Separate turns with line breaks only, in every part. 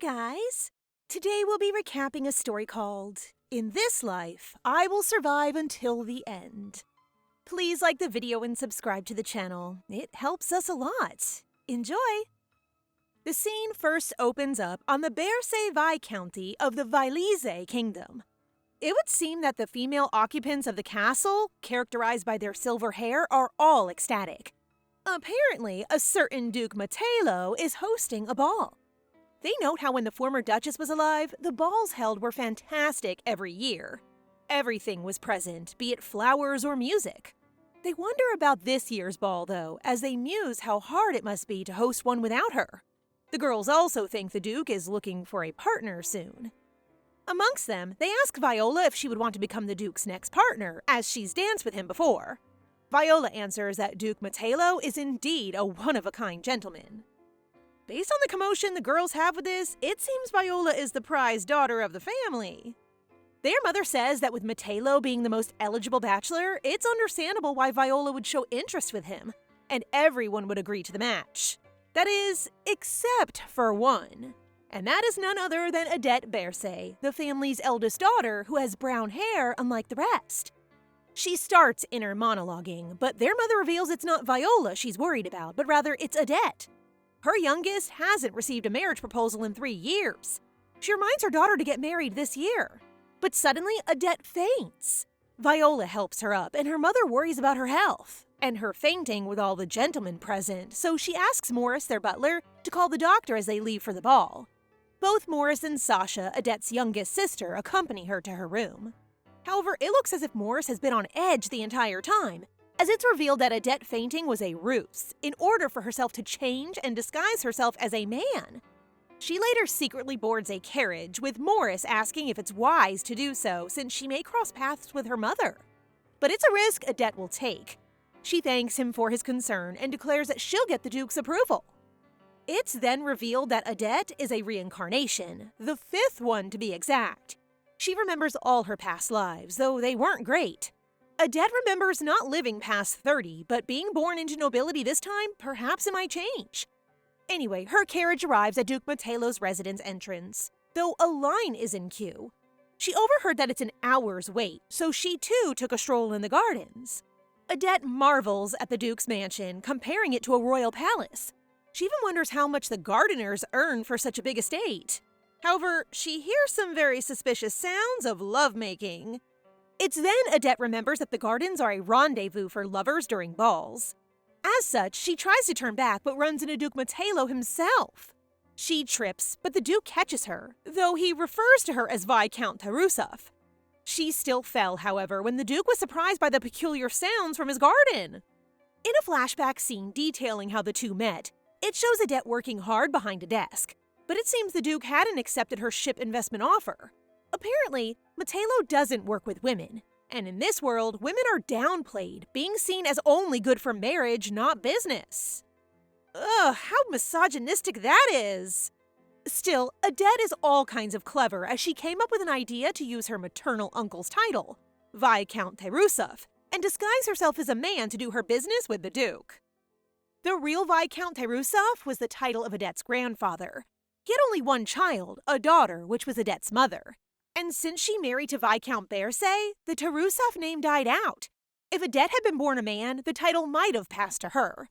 guys! Today we'll be recapping a story called In This Life, I Will Survive Until the End. Please like the video and subscribe to the channel. It helps us a lot. Enjoy! The scene first opens up on the Berse Viscounty of the Viola Kingdom. It would seem that the female occupants of the castle, characterized by their silver hair, are all ecstatic. Apparently, a certain Duke Matelo is hosting a ball. They note how when the former Duchess was alive, the balls held were fantastic every year. Everything was present, be it flowers or music. They wonder about this year's ball, though, as they muse how hard it must be to host one without her. The girls also think the Duke is looking for a partner soon. Amongst them, they ask Viola if she would want to become the Duke's next partner, as she's danced with him before. Viola answers that Duke Matelo is indeed a one-of-a-kind gentleman. Based on the commotion the girls have with this, it seems Viola is the prized daughter of the family. Their mother says that with Matelo being the most eligible bachelor, it's understandable why Viola would show interest with him, and everyone would agree to the match. That is, except for one. And that is none other than Adette Berse, the family's eldest daughter who has brown hair unlike the rest. She starts inner monologuing, but their mother reveals it's not Viola she's worried about, but rather it's Adette. Her youngest hasn't received a marriage proposal in 3 years. She reminds her daughter to get married this year. But suddenly, Adette faints. Viola helps her up, and her mother worries about her health, and her fainting with all the gentlemen present, so she asks Morris, their butler, to call the doctor as they leave for the ball. Both Morris and Sasha, Adette's youngest sister, accompany her to her room. However, it looks as if Morris has been on edge the entire time, as it's revealed that Adette fainting was a ruse, in order for herself to change and disguise herself as a man. She later secretly boards a carriage, with Morris asking if it's wise to do so, since she may cross paths with her mother. But it's a risk Adette will take. She thanks him for his concern and declares that she'll get the Duke's approval. It's then revealed that Adette is a reincarnation, the 5th one to be exact. She remembers all her past lives, though they weren't great. Adette remembers not living past 30, but being born into nobility this time, perhaps it might change. Anyway, her carriage arrives at Duke Matelo's residence entrance, though a line is in queue. She overheard that it's an hour's wait, so she too took a stroll in the gardens. Adette marvels at the Duke's mansion, comparing it to a royal palace. She even wonders how much the gardeners earn for such a big estate. However, she hears some very suspicious sounds of lovemaking. It's then Adette remembers that the gardens are a rendezvous for lovers during balls. As such, she tries to turn back but runs into Duke Matelo himself. She trips, but the Duke catches her, though he refers to her as Viscount Tarusov. She still fell, however, when the Duke was surprised by the peculiar sounds from his garden. In a flashback scene detailing how the two met, it shows Adette working hard behind a desk, but it seems the Duke hadn't accepted her ship investment offer. Apparently, Matelo doesn't work with women, and in this world, women are downplayed, being seen as only good for marriage, not business. Ugh, how misogynistic that is! Still, Adette is all kinds of clever, as she came up with an idea to use her maternal uncle's title, Viscount Tarusov, and disguise herself as a man to do her business with the Duke. The real Viscount Tarusov was the title of Adette's grandfather. He had only one child, a daughter, which was Adette's mother. And since she married to Viscount Berse, the Tarusov name died out. If Adette had been born a man, the title might have passed to her.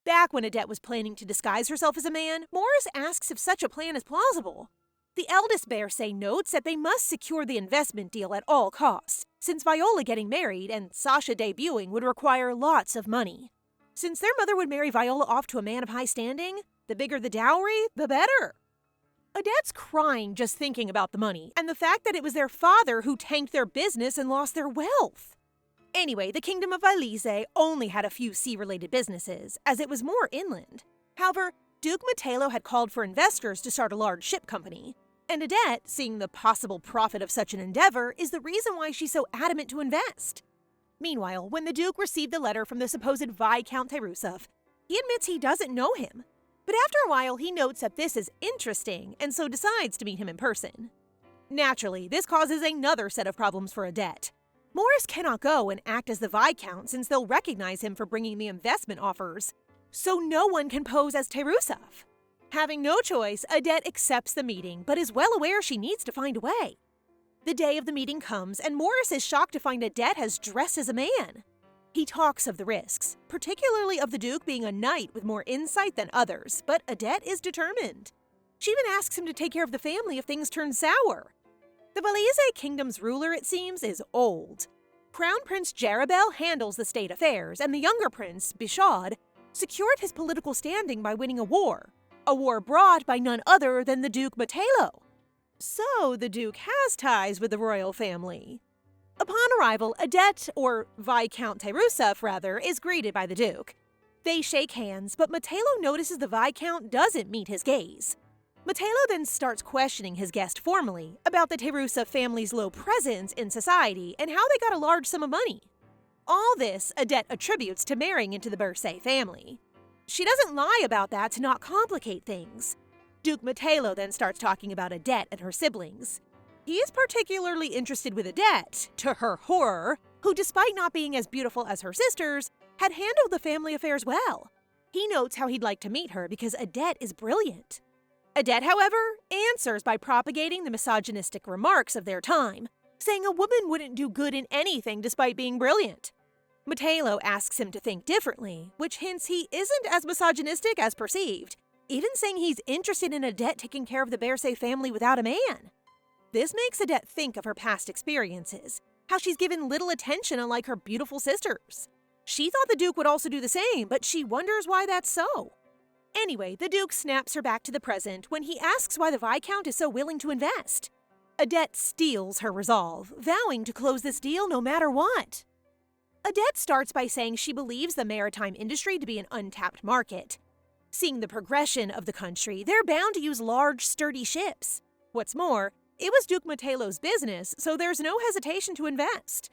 Back when Adette was planning to disguise herself as a man, Morris asks if such a plan is plausible. The eldest Berse notes that they must secure the investment deal at all costs, since Viola getting married and Sasha debuting would require lots of money. Since their mother would marry Viola off to a man of high standing, the bigger the dowry, the better. Adette's crying just thinking about the money, and the fact that it was their father who tanked their business and lost their wealth. Anyway, the Kingdom of Viola only had a few sea-related businesses, as it was more inland. However, Duke Matelo had called for investors to start a large ship company, and Adette, seeing the possible profit of such an endeavor, is the reason why she's so adamant to invest. Meanwhile, when the Duke received the letter from the supposed Viscount Tarusov, he admits he doesn't know him. But after a while, he notes that this is interesting, and so decides to meet him in person. Naturally, this causes another set of problems for Adette. Morris cannot go and act as the Viscount since they'll recognize him for bringing the investment offers, so no one can pose as Tarusov. Having no choice, Odette accepts the meeting, but is well aware she needs to find a way. The day of the meeting comes, and Morris is shocked to find Odette has dressed as a man. He talks of the risks, particularly of the Duke being a knight with more insight than others, but Odette is determined. She even asks him to take care of the family if things turn sour. The Valise Kingdom's ruler, it seems, is old. Crown Prince Jarabel handles the state affairs, and the younger prince, Bishad, secured his political standing by winning a war brought by none other than the Duke Matello. So the Duke has ties with the royal family. Upon arrival, Odette, or Viscount Terusuf rather, is greeted by the Duke. They shake hands, but Matello notices the Viscount doesn't meet his gaze. Matello then starts questioning his guest formally about the Terusuf family's low presence in society and how they got a large sum of money. All this Odette attributes to marrying into the Bursay family. She doesn't lie about that to not complicate things. Duke Matello then starts talking about Odette and her siblings. He is particularly interested with Odette, to her horror, who, despite not being as beautiful as her sisters, had handled the family affairs well. He notes how he'd like to meet her because Odette is brilliant. Odette, however, answers by propagating the misogynistic remarks of their time, saying a woman wouldn't do good in anything despite being brilliant. Matello asks him to think differently, which hints he isn't as misogynistic as perceived, even saying he's interested in Odette taking care of the Bursay family without a man. This makes Odette think of her past experiences, how she's given little attention unlike her beautiful sisters. She thought the Duke would also do the same, but she wonders why that's so. Anyway, the Duke snaps her back to the present when he asks why the Viscount is so willing to invest. Odette steals her resolve, vowing to close this deal no matter what. Odette starts by saying she believes the maritime industry to be an untapped market. Seeing the progression of the country, they're bound to use large, sturdy ships. What's more, it was Duke Matello's business, so there's no hesitation to invest.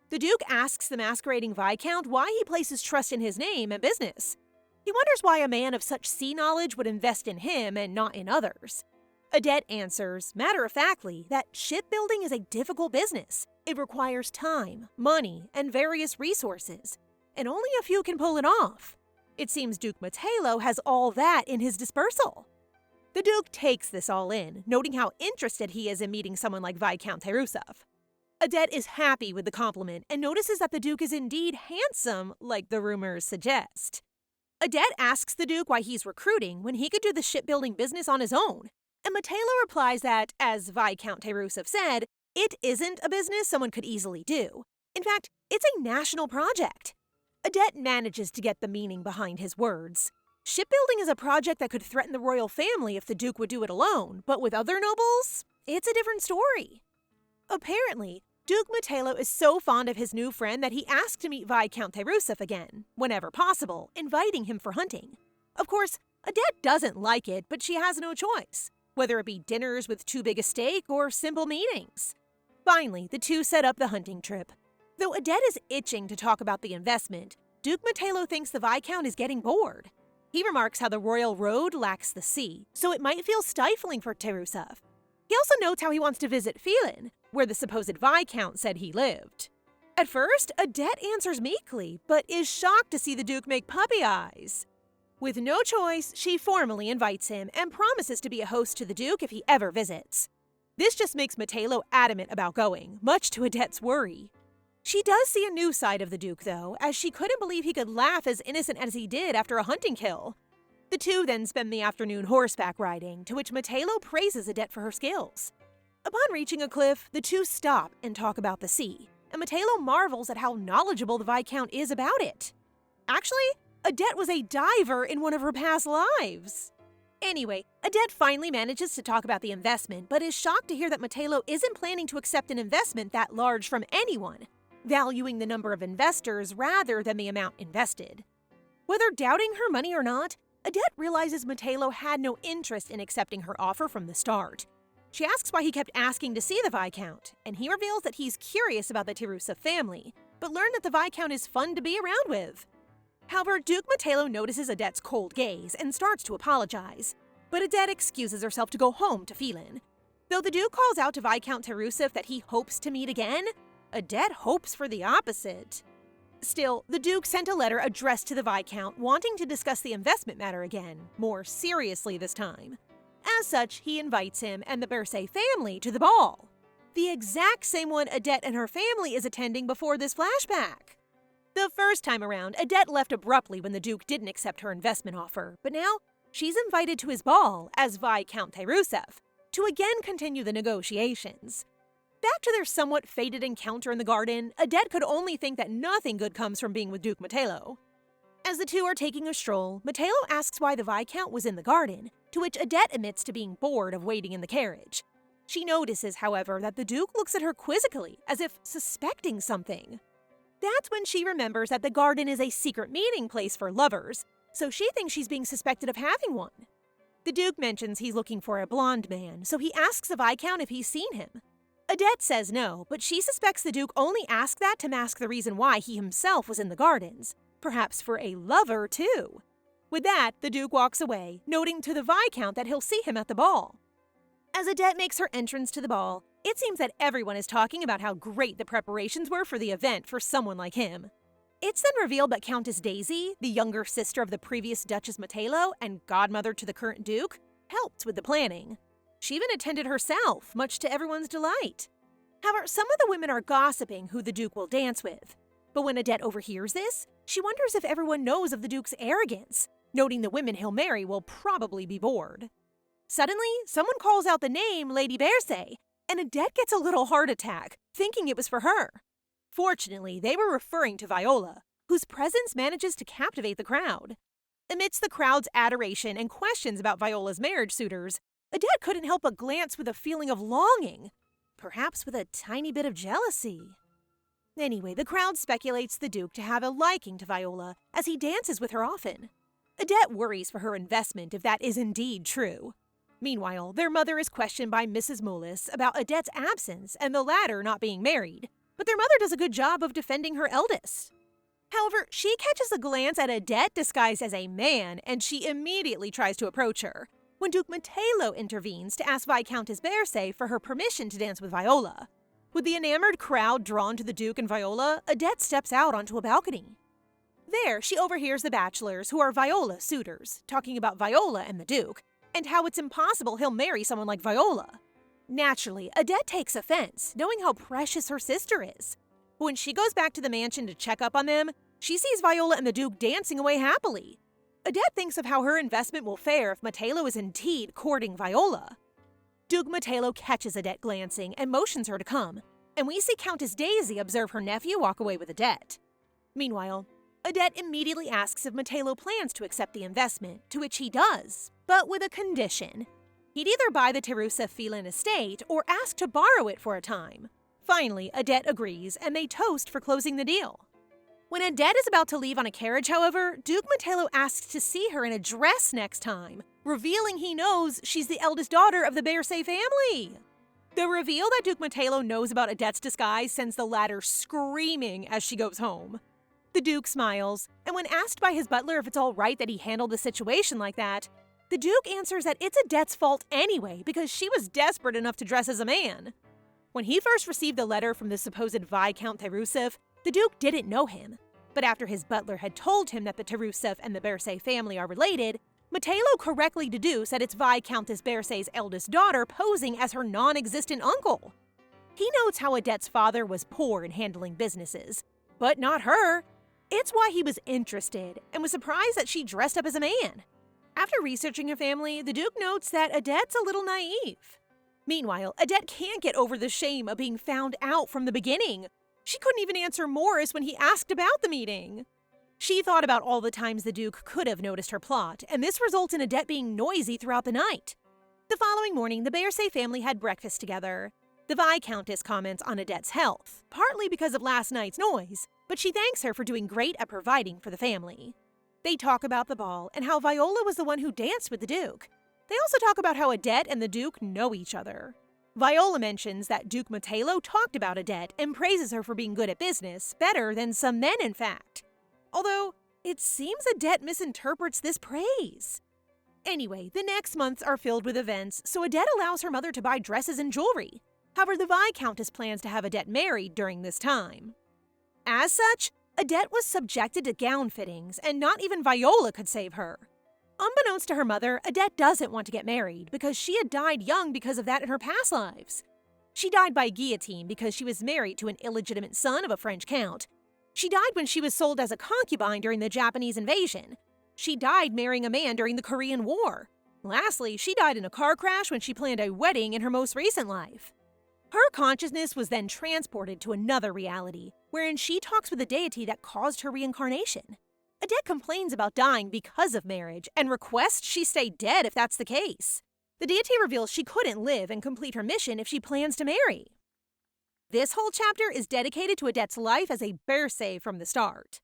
The Duke asks the masquerading Viscount why he places trust in his name and business. He wonders why a man of such sea knowledge would invest in him and not in others. Odette answers, matter-of-factly, that shipbuilding is a difficult business. It requires time, money, and various resources, and only a few can pull it off. It seems Duke Matello has all that in his dispersal. The Duke takes this all in, noting how interested he is in meeting someone like Viscount Terusuf. Odette is happy with the compliment and notices that the Duke is indeed handsome, like the rumors suggest. Odette asks the Duke why he's recruiting when he could do the shipbuilding business on his own, and Matello replies that, as Viscount Terusuf said, it isn't a business someone could easily do. In fact, it's a national project. Odette manages to get the meaning behind his words. Shipbuilding is a project that could threaten the royal family if the Duke would do it alone, but with other nobles, it's a different story. Apparently, Duke Matello is so fond of his new friend that he asks to meet Viscount Terusuf again, whenever possible, inviting him for hunting. Of course, Odette doesn't like it, but she has no choice, whether it be dinners with too big a steak or simple meetings. Finally, the two set up the hunting trip. Though Odette is itching to talk about the investment, Duke Matello thinks the Viscount is getting bored. He remarks how the royal road lacks the sea, so it might feel stifling for Terusuf. He also notes how he wants to visit Phelan, where the supposed Viscount said he lived. At first, Odette answers meekly, but is shocked to see the Duke make puppy eyes. With no choice, she formally invites him and promises to be a host to the Duke if he ever visits. This just makes Matello adamant about going, much to Odette's worry. She does see a new side of the Duke, though, as she couldn't believe he could laugh as innocent as he did after a hunting kill. The two then spend the afternoon horseback riding, to which Matello praises Odette for her skills. Upon reaching a cliff, the two stop and talk about the sea, and Matello marvels at how knowledgeable the Viscount is about it. Actually, Odette was a diver in one of her past lives. Anyway, Odette finally manages to talk about the investment, but is shocked to hear that Matello isn't planning to accept an investment that large from anyone, valuing the number of investors rather than the amount invested. Whether doubting her money or not, Odette realizes Matello had no interest in accepting her offer from the start. She asks why he kept asking to see the Viscount, and he reveals that he's curious about the Terusuf family, but learned that the Viscount is fun to be around with. However, Duke Matello notices Odette's cold gaze and starts to apologize, but Odette excuses herself to go home to Phelan. Though the Duke calls out to Viscount Terusuf that he hopes to meet again, Odette hopes for the opposite. Still, the Duke sent a letter addressed to the Viscount wanting to discuss the investment matter again, more seriously this time. As such, he invites him and the Bersay family to the ball. The exact same one Adette and her family is attending before this flashback. The first time around, Adette left abruptly when the Duke didn't accept her investment offer, but now she's invited to his ball as Viscount Rusev to again continue the negotiations. Back to their somewhat fated encounter in the garden, Adette could only think that nothing good comes from being with Duke Metelo. As the two are taking a stroll, Metelo asks why the Viscount was in the garden, to which Adette admits to being bored of waiting in the carriage. She notices, however, that the Duke looks at her quizzically, as if suspecting something. That's when she remembers that the garden is a secret meeting place for lovers, so she thinks she's being suspected of having one. The Duke mentions he's looking for a blonde man, so he asks the Viscount if he's seen him. Adette says no, but she suspects the Duke only asked that to mask the reason why he himself was in the gardens, perhaps for a lover too. With that, the Duke walks away, noting to the Viscount that he'll see him at the ball. As Adette makes her entrance to the ball, it seems that everyone is talking about how great the preparations were for the event for someone like him. It's then revealed that Countess Daisy, the younger sister of the previous Duchess Metelo and godmother to the current Duke, helped with the planning. She even attended herself, much to everyone's delight. However, some of the women are gossiping who the Duke will dance with. But when Adette overhears this, she wonders if everyone knows of the Duke's arrogance, noting the women he'll marry will probably be bored. Suddenly, someone calls out the name Lady Bersay, and Adette gets a little heart attack, thinking it was for her. Fortunately, they were referring to Viola, whose presence manages to captivate the crowd. Amidst the crowd's adoration and questions about Viola's marriage suitors, Adette couldn't help but glance with a feeling of longing, perhaps with a tiny bit of jealousy. Anyway, the crowd speculates the Duke to have a liking to Viola, as he dances with her often. Adette worries for her investment if that is indeed true. Meanwhile, their mother is questioned by Mrs. Mullis about Adette's absence and the latter not being married, but their mother does a good job of defending her eldest. However, she catches a glance at Adette disguised as a man, and she immediately tries to approach her, when Duke Metelo intervenes to ask Viscountess Bersay for her permission to dance with Viola. With the enamored crowd drawn to the Duke and Viola, Adette steps out onto a balcony. There, she overhears the bachelors, who are Viola's suitors, talking about Viola and the Duke, and how it's impossible he'll marry someone like Viola. Naturally, Adette takes offense, knowing how precious her sister is. But when she goes back to the mansion to check up on them, she sees Viola and the Duke dancing away happily. Adette thinks of how her investment will fare if Metelo is indeed courting Viola. Duke Metelo catches Adette glancing and motions her to come, and we see Countess Daisy observe her nephew walk away with Adette. Meanwhile, Adette immediately asks if Metelo plans to accept the investment, to which he does, but with a condition. He'd either buy the Rusev Phelan estate or ask to borrow it for a time. Finally, Adette agrees, and they toast for closing the deal. When Adette is about to leave on a carriage, however, Duke Metelo asks to see her in a dress next time, revealing he knows she's the eldest daughter of the Bersay family. The reveal that Duke Metelo knows about Adette's disguise sends the latter screaming as she goes home. The Duke smiles, and when asked by his butler if it's all right that he handled the situation like that, the Duke answers that it's Adette's fault anyway because she was desperate enough to dress as a man. When he first received the letter from the supposed Viscount Rusev, the Duke didn't know him, but after his butler had told him that the Rusev and the Bersay family are related, Metelo correctly deduced that it's Viscountess Bersay's eldest daughter posing as her non-existent uncle. He notes how Adette's father was poor in handling businesses, but not her. It's why he was interested and was surprised that she dressed up as a man. After researching her family, the Duke notes that Adette's a little naive. Meanwhile, Adette can't get over the shame of being found out from the beginning. She couldn't even answer Morris when he asked about the meeting. She thought about all the times the Duke could have noticed her plot, and this results in Adette being noisy throughout the night. The following morning, the Bersay family had breakfast together. The Viscountess comments on Adette's health, partly because of last night's noise, but she thanks her for doing great at providing for the family. They talk about the ball and how Viola was the one who danced with the Duke. They also talk about how Adette and the Duke know each other. Viola mentions that Duke Metelo talked about Adette and praises her for being good at business, better than some men in fact. Although, it seems Adette misinterprets this praise. Anyway, the next months are filled with events, so Adette allows her mother to buy dresses and jewelry. However, the Viscountess plans to have Adette married during this time. As such, Odette was subjected to gown fittings, and not even Viola could save her. Unbeknownst to her mother, Odette doesn't want to get married because she had died young because of that in her past lives. She died by guillotine because she was married to an illegitimate son of a French count. She died when she was sold as a concubine during the Japanese invasion. She died marrying a man during the Korean War. Lastly, she died in a car crash when she planned a wedding in her most recent life. Her consciousness was then transported to another reality, wherein she talks with the deity that caused her reincarnation. Odette complains about dying because of marriage and requests she stay dead if that's the case. The deity reveals she couldn't live and complete her mission if she plans to marry. This whole chapter is dedicated to Odette's life as a bercé from the start.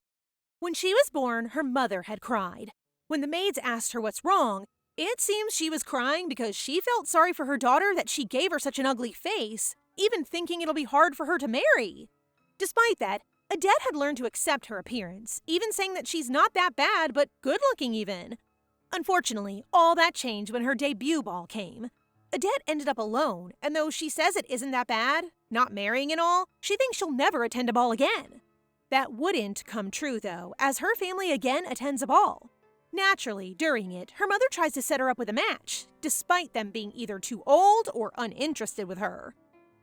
When she was born, her mother had cried. When the maids asked her what's wrong, it seems she was crying because she felt sorry for her daughter that she gave her such an ugly face, even thinking it'll be hard for her to marry. Despite that, Odette had learned to accept her appearance, even saying that she's not that bad, but good-looking even. Unfortunately, all that changed when her debut ball came. Odette ended up alone, and though she says it isn't that bad, not marrying and all, she thinks she'll never attend a ball again. That wouldn't come true, though, as her family again attends a ball. Naturally, during it, her mother tries to set her up with a match, despite them being either too old or uninterested with her.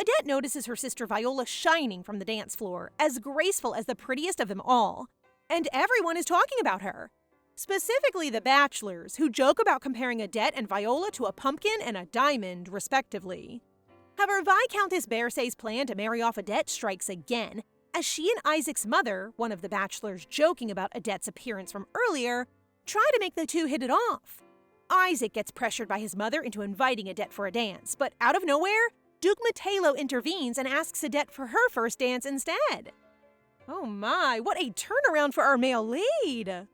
Odette notices her sister Viola shining from the dance floor, as graceful as the prettiest of them all, and everyone is talking about her. Specifically the bachelors, who joke about comparing Odette and Viola to a pumpkin and a diamond, respectively. However, Viscountess Bercé's plan to marry off Odette strikes again, as she and Isaac's mother, one of the bachelors joking about Odette's appearance from earlier, try to make the two hit it off. Isaac gets pressured by his mother into inviting Odette for a dance, but out of nowhere, Duke Matelo intervenes and asks Odette for her first dance instead. Oh my, what a turnaround for our male lead!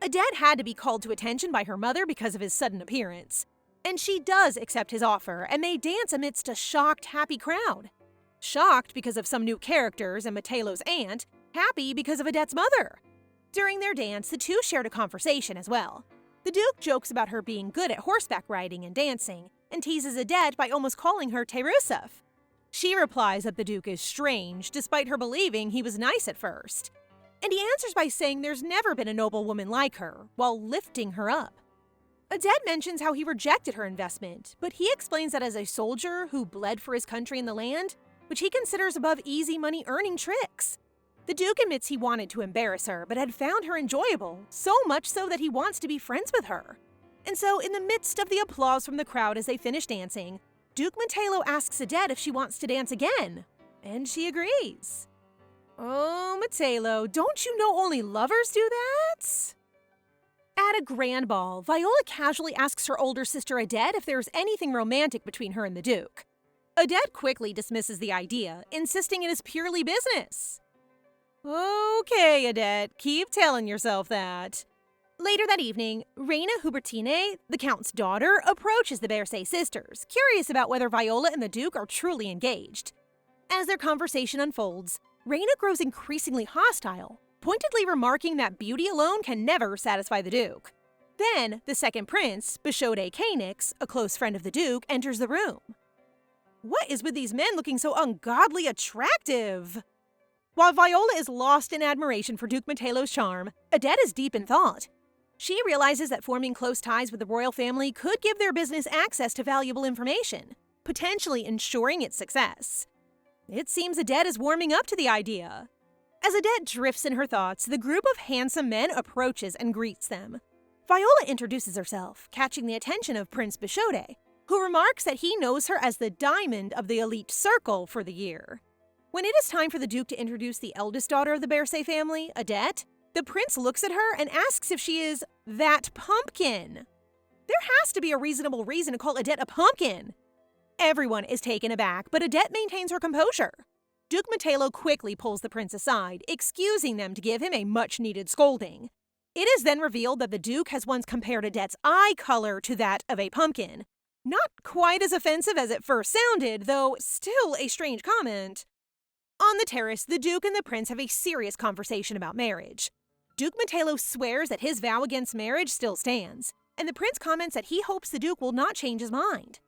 Odette had to be called to attention by her mother because of his sudden appearance. And she does accept his offer, and they dance amidst a shocked, happy crowd. Shocked because of some new characters and Matelo's aunt, happy because of Odette's mother. During their dance, the two shared a conversation as well. The Duke jokes about her being good at horseback riding and dancing, and teases Odette by almost calling her Terusuf. She replies that the Duke is strange, despite her believing he was nice at first. And he answers by saying there's never been a noble woman like her, while lifting her up. Odette mentions how he rejected her investment, but he explains that as a soldier who bled for his country and the land, which he considers above easy money earning tricks. The Duke admits he wanted to embarrass her, but had found her enjoyable, so much so that he wants to be friends with her. And so, in the midst of the applause from the crowd as they finish dancing, Duke Matelo asks Odette if she wants to dance again, and she agrees. Oh, Matelo, don't you know only lovers do that? At a grand ball, Viola casually asks her older sister Odette if there's anything romantic between her and the Duke. Odette quickly dismisses the idea, insisting it is purely business. Okay, Odette, keep telling yourself that. Later that evening, Reina Hubertine, the Count's daughter, approaches the Bercé sisters, curious about whether Viola and the Duke are truly engaged. As their conversation unfolds, Reina grows increasingly hostile, pointedly remarking that beauty alone can never satisfy the Duke. Then, the second prince, Bishode Cainix, a close friend of the Duke, enters the room. What is with these men looking so ungodly attractive? While Viola is lost in admiration for Duke Matelo's charm, Odette is deep in thought. She realizes that forming close ties with the royal family could give their business access to valuable information, potentially ensuring its success. It seems Odette is warming up to the idea. As Odette drifts in her thoughts, the group of handsome men approaches and greets them. Viola introduces herself, catching the attention of Prince Bishode, who remarks that he knows her as the diamond of the elite circle for the year. When it is time for the Duke to introduce the eldest daughter of the Bercé family, Odette, the prince looks at her and asks if she is that pumpkin. There has to be a reasonable reason to call Odette a pumpkin. Everyone is taken aback, but Odette maintains her composure. Duke Matelo quickly pulls the prince aside, excusing them to give him a much-needed scolding. It is then revealed that the Duke has once compared Odette's eye color to that of a pumpkin. Not quite as offensive as it first sounded, though still a strange comment. On the terrace, the Duke and the prince have a serious conversation about marriage. Duke Matelo swears that his vow against marriage still stands, and the prince comments that he hopes the Duke will not change his mind.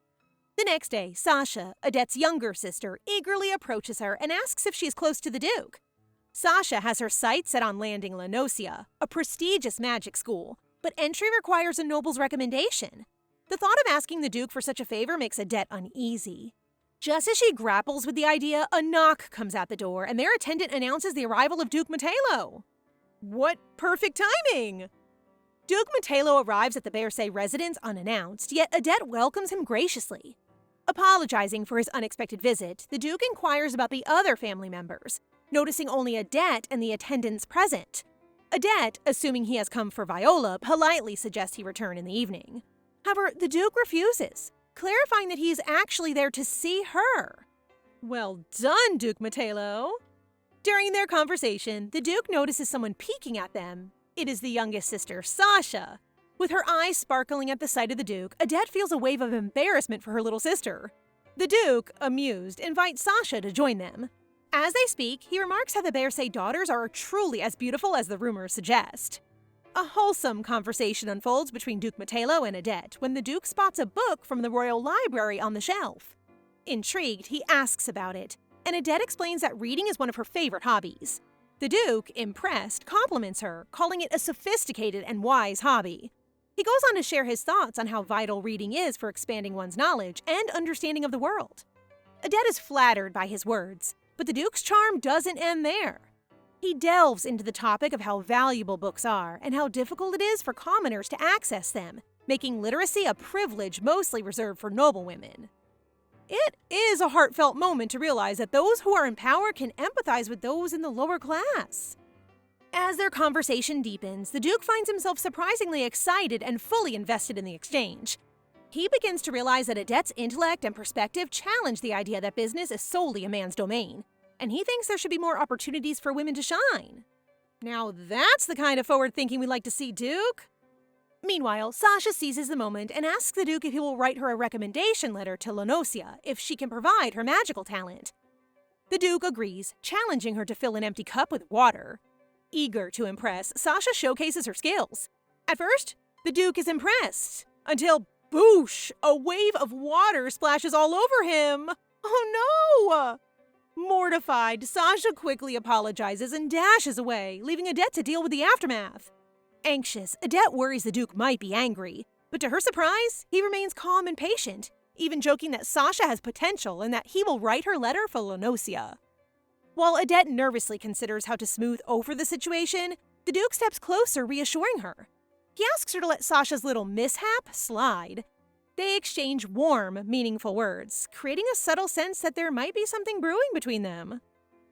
The next day, Sasha, Odette's younger sister, eagerly approaches her and asks if she is close to the Duke. Sasha has her sights set on landing Lenosia, a prestigious magic school, but entry requires a noble's recommendation. The thought of asking the Duke for such a favor makes Adette uneasy. Just as she grapples with the idea, a knock comes at the door and their attendant announces the arrival of Duke Metelo. What perfect timing! Duke Metelo arrives at the Bersay residence unannounced, yet Adette welcomes him graciously. Apologizing for his unexpected visit, the Duke inquires about the other family members, noticing only Adette and the attendants present. Adette, assuming he has come for Viola, politely suggests he return in the evening. However, the Duke refuses, clarifying that he is actually there to see her. Well done, Duke Metelo! During their conversation, the Duke notices someone peeking at them. It is the youngest sister, Sasha. With her eyes sparkling at the sight of the Duke, Adette feels a wave of embarrassment for her little sister. The Duke, amused, invites Sasha to join them. As they speak, he remarks how the Bersay daughters are truly as beautiful as the rumors suggest. A wholesome conversation unfolds between Duke Metelo and Adette when the Duke spots a book from the royal library on the shelf. Intrigued, he asks about it, and Adette explains that reading is one of her favorite hobbies. The Duke, impressed, compliments her, calling it a sophisticated and wise hobby. He goes on to share his thoughts on how vital reading is for expanding one's knowledge and understanding of the world. Adette is flattered by his words, but the Duke's charm doesn't end there. He delves into the topic of how valuable books are and how difficult it is for commoners to access them, making literacy a privilege mostly reserved for noblewomen. It is a heartfelt moment to realize that those who are in power can empathize with those in the lower class. As their conversation deepens, the Duke finds himself surprisingly excited and fully invested in the exchange. He begins to realize that Adette's intellect and perspective challenge the idea that business is solely a man's domain, and he thinks there should be more opportunities for women to shine. Now that's the kind of forward thinking we like to see, Duke! Meanwhile, Sasha seizes the moment and asks the Duke if he will write her a recommendation letter to Lenosia if she can provide her magical talent. The Duke agrees, challenging her to fill an empty cup with water. Eager to impress, Sasha showcases her skills. At first, the Duke is impressed, until boosh! A wave of water splashes all over him! Oh no! Mortified, Sasha quickly apologizes and dashes away, leaving Adette to deal with the aftermath. Anxious, Adette worries the Duke might be angry, but to her surprise, he remains calm and patient, even joking that Sasha has potential and that he will write her letter for Lenosia. While Adette nervously considers how to smooth over the situation, the Duke steps closer, reassuring her. He asks her to let Sasha's little mishap slide. They exchange warm, meaningful words, creating a subtle sense that there might be something brewing between them.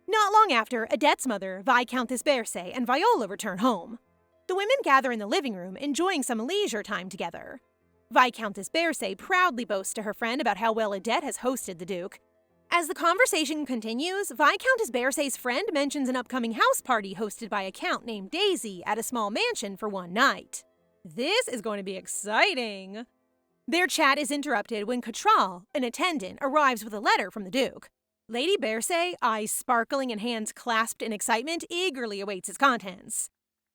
Not long after, Adette's mother, Viscountess Bersay, and Viola return home. The women gather in the living room, enjoying some leisure time together. Viscountess Bersay proudly boasts to her friend about how well Adette has hosted the Duke. As the conversation continues, Viscountess Bersay's friend mentions an upcoming house party hosted by a count named Daisy at a small mansion for one night. This is going to be exciting! Their chat is interrupted when Catral, an attendant, arrives with a letter from the Duke. Lady Bersay, eyes sparkling and hands clasped in excitement, eagerly awaits its contents.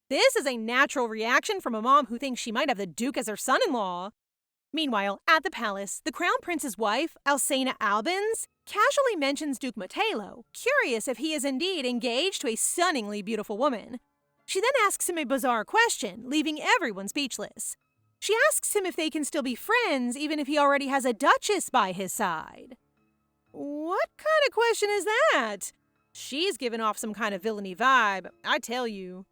This is a natural reaction from a mom who thinks she might have the Duke as her son-in-law. Meanwhile, at the palace, the Crown Prince's wife, Alcena Albans, casually mentions Duke Metelo, curious if he is indeed engaged to a stunningly beautiful woman. She then asks him a bizarre question, leaving everyone speechless. She asks him if they can still be friends, even if he already has a duchess by his side. What kind of question is that? She's giving off some kind of villainy vibe, I tell you.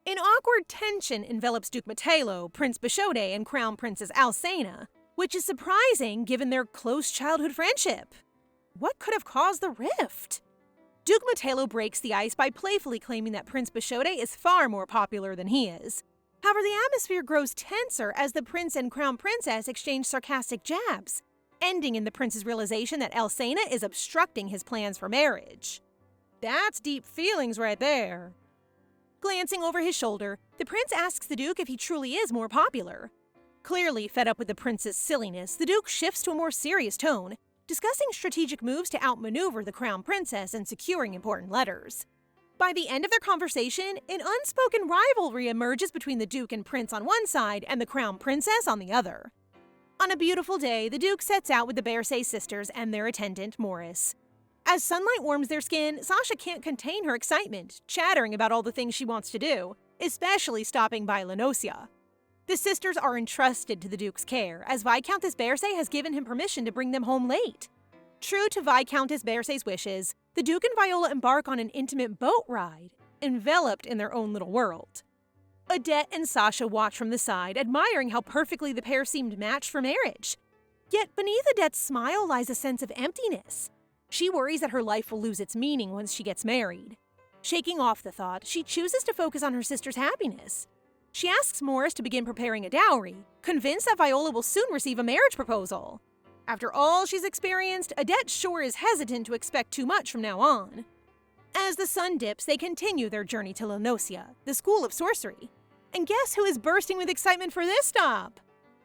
An awkward tension envelops Duke Metelo, Prince Bishode, and Crown Princess Alcena, which is surprising given their close childhood friendship. What could have caused the rift? Duke Metelo breaks the ice by playfully claiming that Prince Bishode is far more popular than he is. However, the atmosphere grows tenser as the prince and crown princess exchange sarcastic jabs, ending in the prince's realization that Alcena is obstructing his plans for marriage. That's deep feelings right there. Glancing over his shoulder, the prince asks the Duke if he truly is more popular. Clearly fed up with the prince's silliness, the Duke shifts to a more serious tone, discussing strategic moves to outmaneuver the crown princess and securing important letters. By the end of their conversation, an unspoken rivalry emerges between the Duke and Prince on one side and the Crown Princess on the other. On a beautiful day, the Duke sets out with the Bersay sisters and their attendant, Morris. As sunlight warms their skin, Sasha can't contain her excitement, chattering about all the things she wants to do, especially stopping by Lenosia. The sisters are entrusted to the Duke's care, as Viscountess Bersay has given him permission to bring them home late. True to Viscountess Bersay's wishes, the Duke and Viola embark on an intimate boat ride, enveloped in their own little world. Odette and Sasha watch from the side, admiring how perfectly the pair seemed matched for marriage. Yet beneath Odette's smile lies a sense of emptiness. She worries that her life will lose its meaning once she gets married. Shaking off the thought, she chooses to focus on her sister's happiness. She asks Morris to begin preparing a dowry, convinced that Viola will soon receive a marriage proposal. After all she's experienced, Odette sure is hesitant to expect too much from now on. As the sun dips, they continue their journey to Lenosia, the School of Sorcery. And guess who is bursting with excitement for this stop?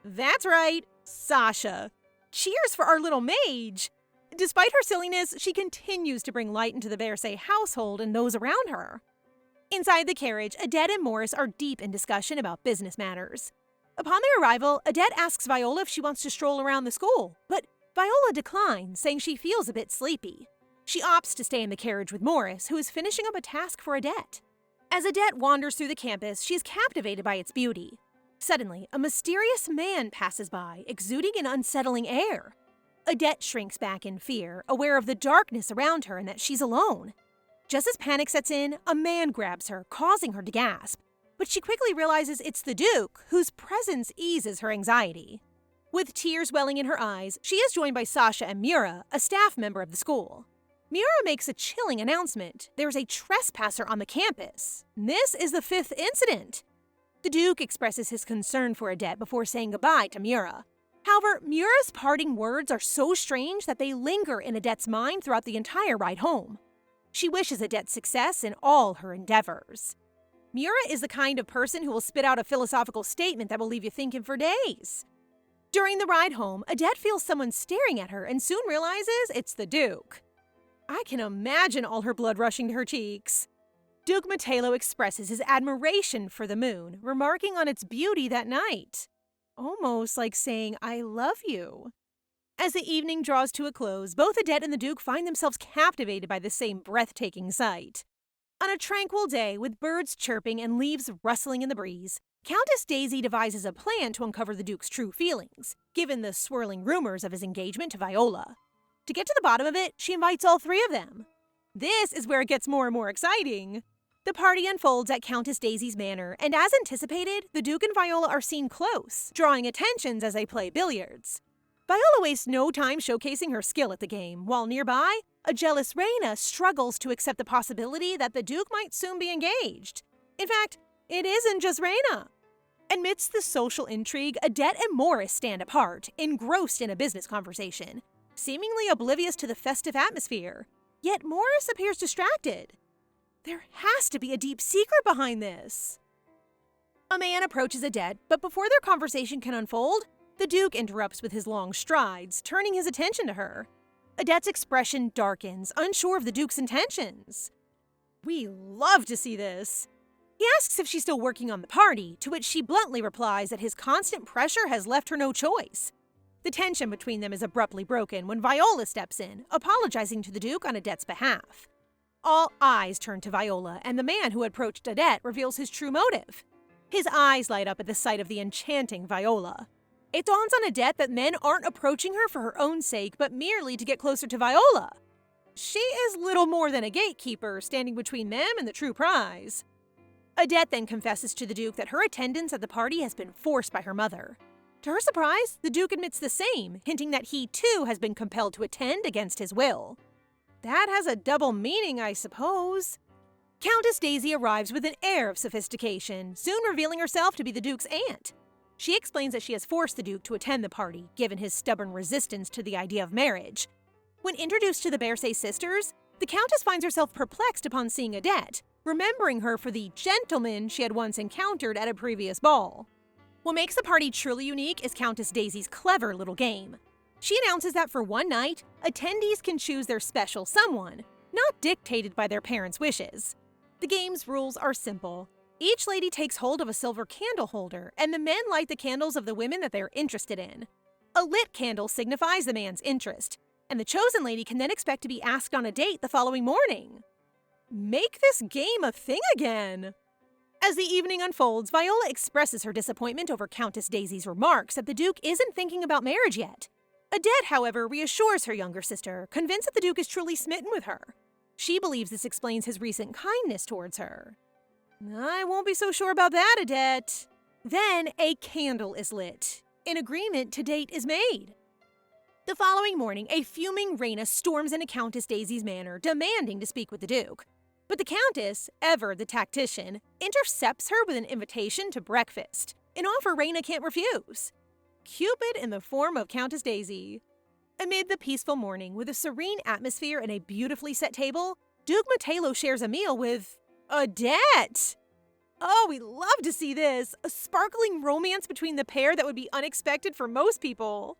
That's right, Sasha. Cheers for our little mage! Despite her silliness, she continues to bring light into the Bersay household and those around her. Inside the carriage, Odette and Morris are deep in discussion about business matters. Upon their arrival, Odette asks Viola if she wants to stroll around the school, but Viola declines, saying she feels a bit sleepy. She opts to stay in the carriage with Morris, who is finishing up a task for Odette. As Odette wanders through the campus, she is captivated by its beauty. Suddenly, a mysterious man passes by, exuding an unsettling air. Odette shrinks back in fear, aware of the darkness around her and that she's alone. Just as panic sets in, a man grabs her, causing her to gasp. But she quickly realizes it's the Duke, whose presence eases her anxiety. With tears welling in her eyes, she is joined by Sasha and Mura, a staff member of the school. Mura makes a chilling announcement. There's a trespasser on the campus. This is the 5th incident. The Duke expresses his concern for Odette before saying goodbye to Mura. However, Mura's parting words are so strange that they linger in Odette's mind throughout the entire ride home. She wishes Odette success in all her endeavors. Mura is the kind of person who will spit out a philosophical statement that will leave you thinking for days. During the ride home, Odette feels someone staring at her and soon realizes it's the Duke. I can imagine all her blood rushing to her cheeks. Duke Matelo expresses his admiration for the moon, remarking on its beauty that night. Almost like saying, I love you. As the evening draws to a close, both Odette and the Duke find themselves captivated by the same breathtaking sight. On a tranquil day, with birds chirping and leaves rustling in the breeze, Countess Daisy devises a plan to uncover the Duke's true feelings, given the swirling rumors of his engagement to Viola. To get to the bottom of it, she invites all 3 of them. This is where it gets more and more exciting. The party unfolds at Countess Daisy's manor, and as anticipated, the Duke and Viola are seen close, drawing attentions as they play billiards. Viola wastes no time showcasing her skill at the game, while nearby, a jealous Reina struggles to accept the possibility that the Duke might soon be engaged. In fact, it isn't just Reina. Amidst the social intrigue, Odette and Morris stand apart, engrossed in a business conversation, seemingly oblivious to the festive atmosphere. Yet Morris appears distracted. There has to be a deep secret behind this. A man approaches Odette, but before their conversation can unfold, the Duke interrupts with his long strides, turning his attention to her. Odette's expression darkens, unsure of the Duke's intentions. We love to see this. He asks if she's still working on the party, to which she bluntly replies that his constant pressure has left her no choice. The tension between them is abruptly broken when Viola steps in, apologizing to the Duke on Odette's behalf. All eyes turn to Viola, and the man who approached Odette reveals his true motive. His eyes light up at the sight of the enchanting Viola. It dawns on Odette that men aren't approaching her for her own sake, but merely to get closer to Viola. She is little more than a gatekeeper, standing between them and the true prize. Odette then confesses to the Duke that her attendance at the party has been forced by her mother. To her surprise, the Duke admits the same, hinting that he too has been compelled to attend against his will. That has a double meaning, I suppose. Countess Daisy arrives with an air of sophistication, soon revealing herself to be the Duke's aunt. She explains that she has forced the Duke to attend the party, given his stubborn resistance to the idea of marriage. When introduced to the Bersay sisters, the Countess finds herself perplexed upon seeing Odette, remembering her for the gentleman she had once encountered at a previous ball. What makes the party truly unique is Countess Daisy's clever little game. She announces that for one night, attendees can choose their special someone, not dictated by their parents' wishes. The game's rules are simple. Each lady takes hold of a silver candle holder, and the men light the candles of the women that they're interested in. A lit candle signifies the man's interest, and the chosen lady can then expect to be asked on a date the following morning. Make this game a thing again! As the evening unfolds, Viola expresses her disappointment over Countess Daisy's remarks that the Duke isn't thinking about marriage yet. Adette, however, reassures her younger sister, convinced that the Duke is truly smitten with her. She believes this explains his recent kindness towards her. I won't be so sure about that, Adette. Then a candle is lit. An agreement to date is made. The following morning, a fuming Raina storms into Countess Daisy's manor, demanding to speak with the Duke. But the Countess, ever the tactician, intercepts her with an invitation to breakfast, an offer Raina can't refuse. Cupid in the form of Countess Daisy. Amid the peaceful morning, with a serene atmosphere and a beautifully set table, Duke Matelo shares a meal with Adette. Oh, we love to see this! A sparkling romance between the pair that would be unexpected for most people.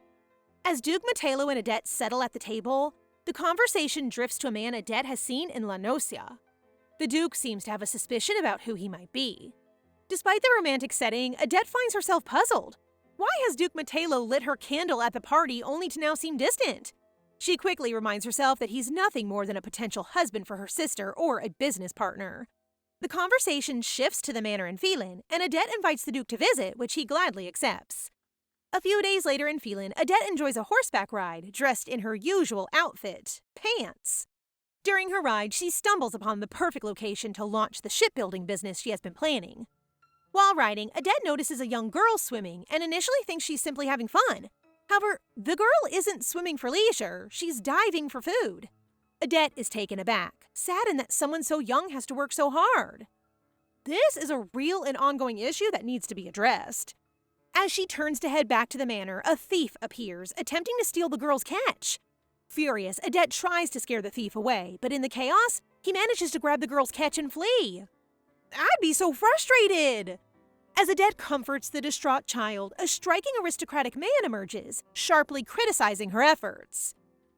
As Duke Matelo and Adette settle at the table, the conversation drifts to a man Adette has seen in La Nocia. The Duke seems to have a suspicion about who he might be. Despite the romantic setting, Adette finds herself puzzled. Why has Duke Matelo lit her candle at the party only to now seem distant? She quickly reminds herself that he's nothing more than a potential husband for her sister or a business partner. The conversation shifts to the manor in Phelan, and Adette invites the Duke to visit, which he gladly accepts. A few days later in Phelan, Adette enjoys a horseback ride, dressed in her usual outfit, pants. During her ride, she stumbles upon the perfect location to launch the shipbuilding business she has been planning. While riding, Adette notices a young girl swimming and initially thinks she's simply having fun. However, the girl isn't swimming for leisure, she's diving for food. Adette is taken aback, saddened that someone so young has to work so hard. This is a real and ongoing issue that needs to be addressed. As she turns to head back to the manor, a thief appears, attempting to steal the girl's catch. Furious, Adette tries to scare the thief away, but in the chaos, he manages to grab the girl's catch and flee. I'd be so frustrated! As Adette comforts the distraught child, a striking aristocratic man emerges, sharply criticizing her efforts.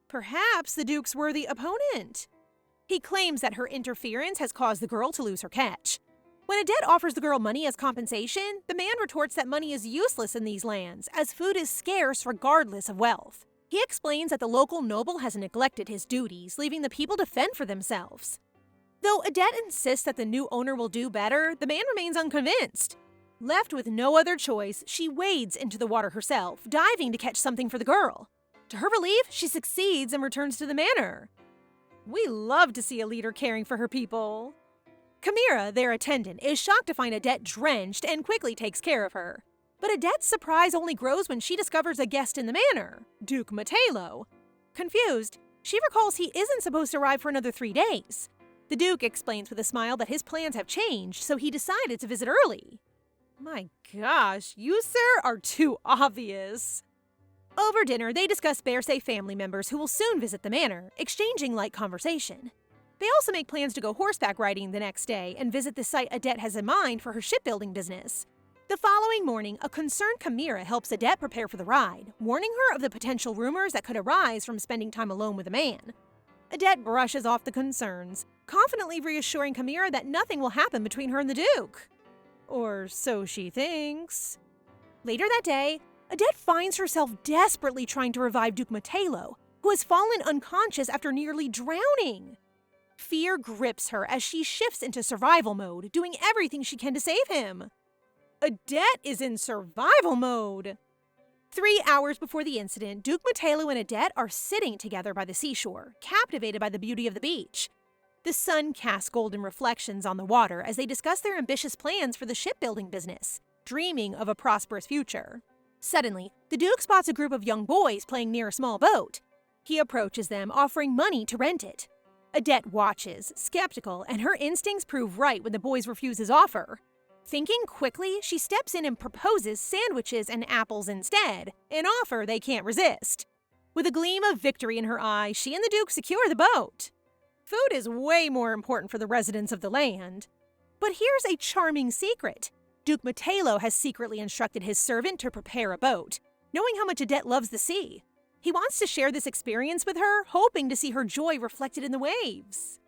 Perhaps the Duke's worthy opponent. He claims that her interference has caused the girl to lose her catch. When Adette offers the girl money as compensation, the man retorts that money is useless in these lands, as food is scarce regardless of wealth. He explains that the local noble has neglected his duties, leaving the people to fend for themselves. Though Adette insists that the new owner will do better, the man remains unconvinced. Left with no other choice, she wades into the water herself, diving to catch something for the girl. To her relief, she succeeds and returns to the manor. We love to see a leader caring for her people. Chimera, their attendant, is shocked to find Adette drenched and quickly takes care of her. But Adette's surprise only grows when she discovers a guest in the manor, Duke Matelo. Confused, she recalls he isn't supposed to arrive for another 3 days. The Duke explains with a smile that his plans have changed, so he decided to visit early. My gosh, you, sir, are too obvious. Over dinner, they discuss Bearsay family members who will soon visit the manor, exchanging light conversation. They also make plans to go horseback riding the next day and visit the site Adette has in mind for her shipbuilding business. The following morning, a concerned Chimera helps Adette prepare for the ride, warning her of the potential rumors that could arise from spending time alone with a man. Adette brushes off the concerns, confidently reassuring Chimera that nothing will happen between her and the Duke. Or so she thinks. Later that day, Adette finds herself desperately trying to revive Duke Matelo, who has fallen unconscious after nearly drowning. Fear grips her as she shifts into survival mode, doing everything she can to save him. Adette is in survival mode. 3 hours before the incident, Duke Matelo and Adette are sitting together by the seashore, captivated by the beauty of the beach. The sun casts golden reflections on the water as they discuss their ambitious plans for the shipbuilding business, dreaming of a prosperous future. Suddenly, the Duke spots a group of young boys playing near a small boat. He approaches them, offering money to rent it. Adette watches, skeptical, and her instincts prove right when the boys refuse his offer. Thinking quickly, she steps in and proposes sandwiches and apples instead, an offer they can't resist. With a gleam of victory in her eye, she and the Duke secure the boat. Food is way more important for the residents of the land. But here's a charming secret. Duke Matelo has secretly instructed his servant to prepare a boat, knowing how much Adette loves the sea. He wants to share this experience with her, hoping to see her joy reflected in the waves.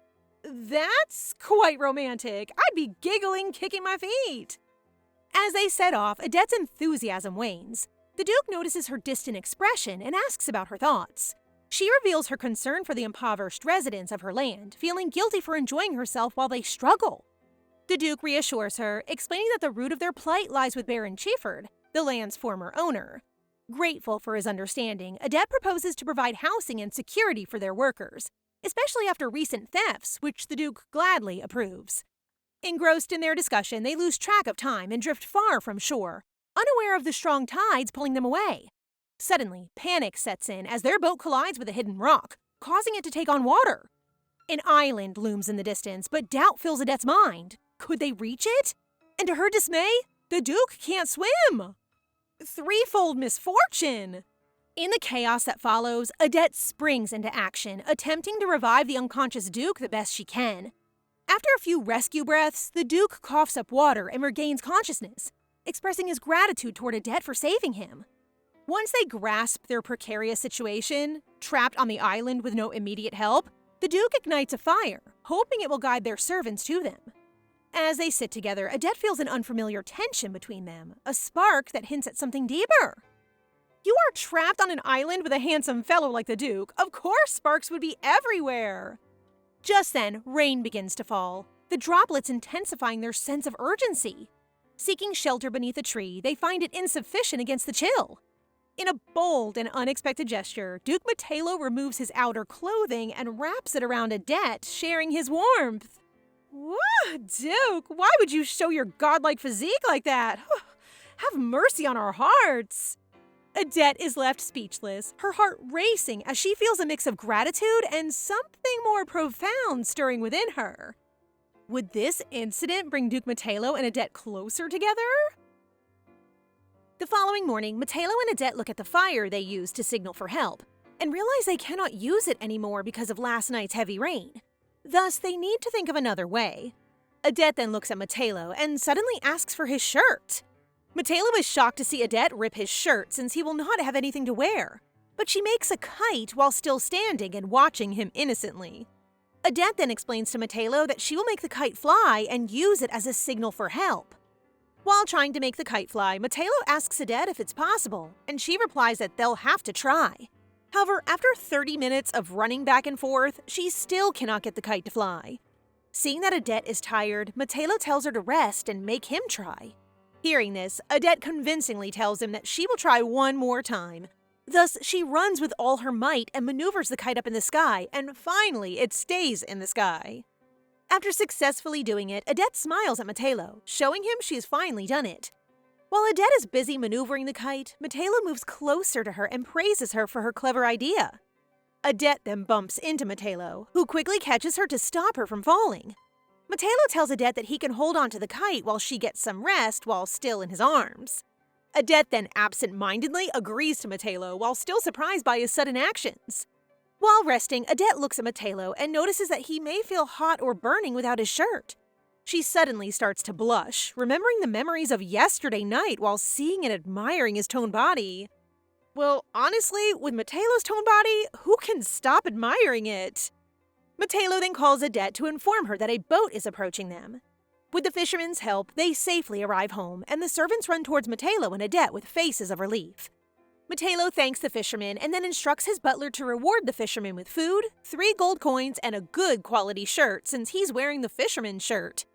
That's quite romantic. I'd be giggling, kicking my feet. As they set off, Adette's enthusiasm wanes. The Duke notices her distant expression and asks about her thoughts. She reveals her concern for the impoverished residents of her land, feeling guilty for enjoying herself while they struggle. The Duke reassures her, explaining that the root of their plight lies with Baron Chieford, the land's former owner. Grateful for his understanding, Adet proposes to provide housing and security for their workers, especially after recent thefts, which the Duke gladly approves. Engrossed in their discussion, they lose track of time and drift far from shore, unaware of the strong tides pulling them away. Suddenly, panic sets in as their boat collides with a hidden rock, causing it to take on water. An island looms in the distance, but doubt fills Adet's mind. Could they reach it? And to her dismay, the Duke can't swim! Threefold misfortune! In the chaos that follows, Adet springs into action, attempting to revive the unconscious Duke the best she can. After a few rescue breaths, the Duke coughs up water and regains consciousness, expressing his gratitude toward Adet for saving him. Once they grasp their precarious situation, trapped on the island with no immediate help, the Duke ignites a fire, hoping it will guide their servants to them. As they sit together, Adet feels an unfamiliar tension between them, a spark that hints at something deeper. You are trapped on an island with a handsome fellow like the Duke. Of course sparks would be everywhere. Just then, rain begins to fall, the droplets intensifying their sense of urgency. Seeking shelter beneath a tree, they find it insufficient against the chill. In a bold and unexpected gesture, Duke Metelo removes his outer clothing and wraps it around Adet, sharing his warmth. Whoa, Duke, why would you show your godlike physique like that? Have mercy on our hearts. Adet is left speechless, her heart racing as she feels a mix of gratitude and something more profound stirring within her. Would this incident bring Duke Metelo and Adet closer together? The following morning, Metelo and Adet look at the fire they used to signal for help, and realize they cannot use it anymore because of last night's heavy rain. Thus, they need to think of another way. Adet then looks at Metelo and suddenly asks for his shirt. Metelo is shocked to see Adet rip his shirt since he will not have anything to wear, but she makes a kite while still standing and watching him innocently. Adet then explains to Metelo that she will make the kite fly and use it as a signal for help. While trying to make the kite fly, Metelo asks Adet if it's possible, and she replies that they'll have to try. However, after 30 minutes of running back and forth, she still cannot get the kite to fly. Seeing that Adet is tired, Metelo tells her to rest and make him try. Hearing this, Adet convincingly tells him that she will try one more time. Thus, she runs with all her might and maneuvers the kite up in the sky, and finally, it stays in the sky. After successfully doing it, Adet smiles at Metelo, showing him she has finally done it. While Adet is busy maneuvering the kite, Metelo moves closer to her and praises her for her clever idea. Adet then bumps into Metelo, who quickly catches her to stop her from falling. Metelo tells Adet that he can hold on to the kite while she gets some rest while still in his arms. Adet then absent-mindedly agrees to Metelo while still surprised by his sudden actions. While resting, Adet looks at Metelo and notices that he may feel hot or burning without his shirt. She suddenly starts to blush, remembering the memories of yesterday night while seeing and admiring his toned body. Well, honestly, with Matelo's toned body, who can stop admiring it? Metelo then calls Adet to inform her that a boat is approaching them. With the fishermen's help, they safely arrive home, and the servants run towards Metelo and Adet with faces of relief. Metelo thanks the fisherman and then instructs his butler to reward the fisherman with food, 3 gold coins, and a good quality shirt since he's wearing the fisherman's shirt.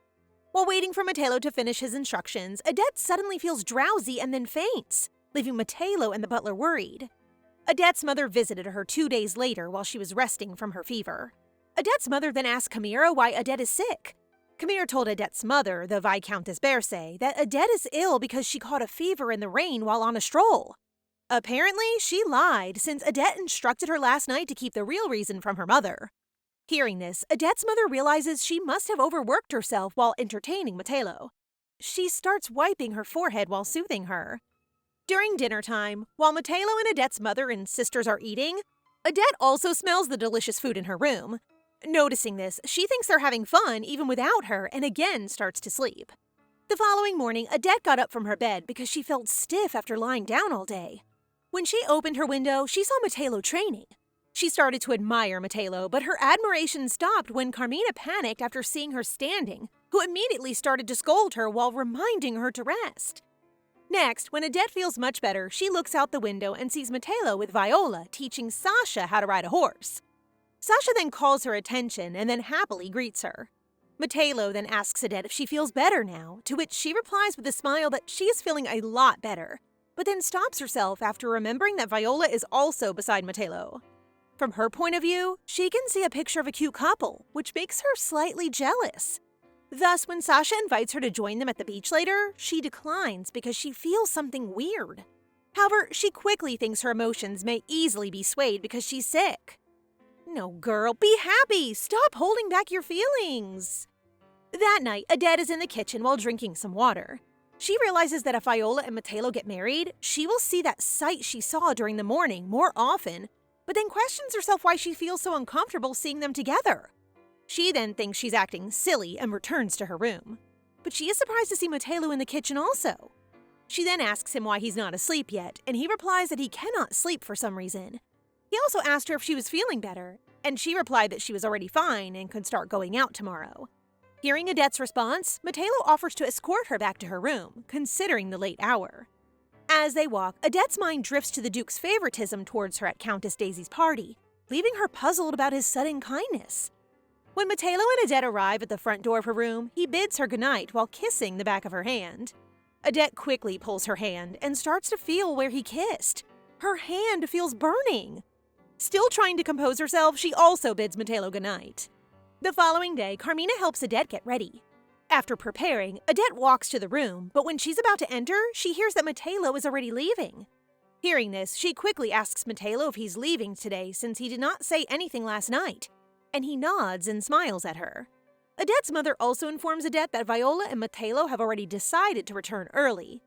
While waiting for Metelo to finish his instructions, Adet suddenly feels drowsy and then faints, leaving Metelo and the butler worried. Adet's mother visited her 2 days later while she was resting from her fever. Adet's mother then asked Camira why Adet is sick. Camira told Adet's mother, the Viscountess Berce, that Adet is ill because she caught a fever in the rain while on a stroll. Apparently, she lied since Adet instructed her last night to keep the real reason from her mother. Hearing this, Adet's mother realizes she must have overworked herself while entertaining Metelo. She starts wiping her forehead while soothing her. During dinner time, while Metelo and Adet's mother and sisters are eating, Adet also smells the delicious food in her room. Noticing this, she thinks they're having fun even without her and again starts to sleep. The following morning, Adet got up from her bed because she felt stiff after lying down all day. When she opened her window, she saw Metelo training. She started to admire Metelo, but her admiration stopped when Carmina panicked after seeing her standing, who immediately started to scold her while reminding her to rest. Next, when Adette feels much better, she looks out the window and sees Matelo with Viola teaching Sasha how to ride a horse. Sasha then calls her attention and then happily greets her. Matelo then asks Adette if she feels better now, to which she replies with a smile that she is feeling a lot better, but then stops herself after remembering that Viola is also beside Matelo. From her point of view, she can see a picture of a cute couple, which makes her slightly jealous. Thus, when Sasha invites her to join them at the beach later, she declines because she feels something weird. However, she quickly thinks her emotions may easily be swayed because she's sick. No, girl, be happy! Stop holding back your feelings! That night, Adette is in the kitchen while drinking some water. She realizes that if Viola and Matelo get married, she will see that sight she saw during the morning more often, but then questions herself why she feels so uncomfortable seeing them together. She then thinks she's acting silly and returns to her room. But she is surprised to see Matelo in the kitchen also. She then asks him why he's not asleep yet, and he replies that he cannot sleep for some reason. He also asked her if she was feeling better, and she replied that she was already fine and could start going out tomorrow. Hearing Adette's response, Matelo offers to escort her back to her room, considering the late hour. As they walk, Adette's mind drifts to the Duke's favoritism towards her at Countess Daisy's party, leaving her puzzled about his sudden kindness. When Matelo and Adette arrive at the front door of her room, he bids her goodnight while kissing the back of her hand. Adette quickly pulls her hand and starts to feel where he kissed. Her hand feels burning. Still trying to compose herself, she also bids Matelo goodnight. The following day, Carmina helps Adette get ready. After preparing, Adette walks to the room, but when she's about to enter, she hears that Matelo is already leaving. Hearing this, she quickly asks Matelo if he's leaving today since he did not say anything last night, and he nods and smiles at her. Adette's mother also informs Adette that Viola and Matelo have already decided to return early.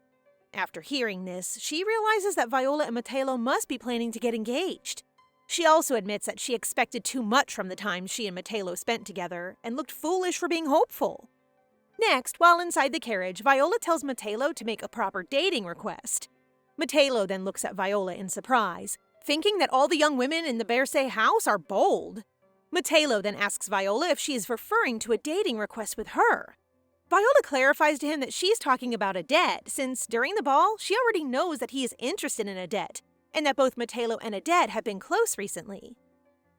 After hearing this, she realizes that Viola and Matelo must be planning to get engaged. She also admits that she expected too much from the time she and Matelo spent together and looked foolish for being hopeful. Next, while inside the carriage, Viola tells Matelo to make a proper dating request. Matelo then looks at Viola in surprise, thinking that all the young women in the Bercé house are bold. Matelo then asks Viola if she is referring to a dating request with her. Viola clarifies to him that she's talking about Adette, since during the ball, she already knows that he is interested in Adette, and that both Matelo and Adette have been close recently.